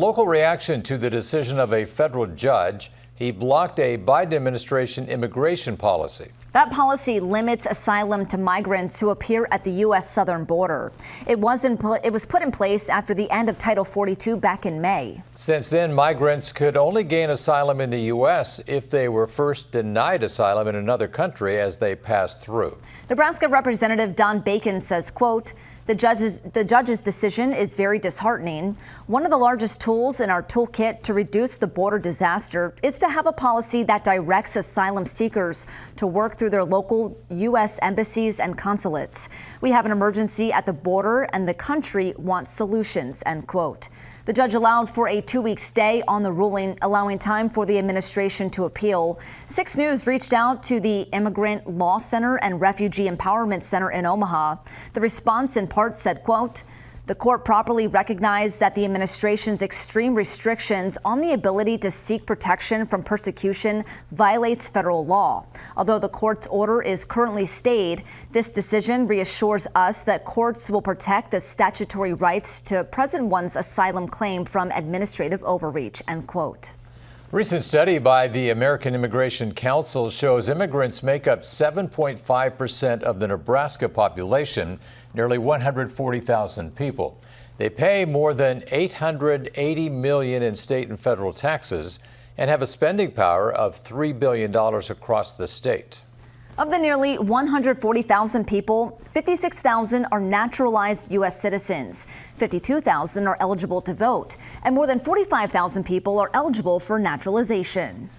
local reaction to the decision of a federal judge. He blocked a Biden administration immigration policy. That policy limits asylum to migrants who appear at the U.S. southern border. It was put in place after the end of Title 42 back in May. Since then, migrants could only gain asylum in the U.S. if they were first denied asylum in another country as they passed through. Nebraska Representative Don Bacon says, quote, the judge's decision is very disheartening. One of the largest tools in our toolkit to reduce the border disaster is to have a policy that directs asylum seekers to work through their local U.S. embassies and consulates. We have an emergency at the border and the country wants solutions, end quote. The judge allowed for a 2-week stay on the ruling, allowing time for the administration to appeal. 6 News reached out to the Immigrant Law Center and Refugee Empowerment Center in Omaha. The response in part said, quote, the court properly recognized that the administration's extreme restrictions on the ability to seek protection from persecution violates federal law. Although the court's order is currently stayed, this decision reassures us that courts will protect the statutory rights to present one's asylum claim from administrative overreach, end quote. A recent study by the American Immigration Council shows immigrants make up 7.5% of the Nebraska population, nearly 140,000 people. They pay more than $880 million in state and federal taxes and have a spending power of $3 billion across the state. Of the nearly 140,000 people, 56,000 are naturalized U.S. citizens, 52,000 are eligible to vote, and more than 45,000 people are eligible for naturalization.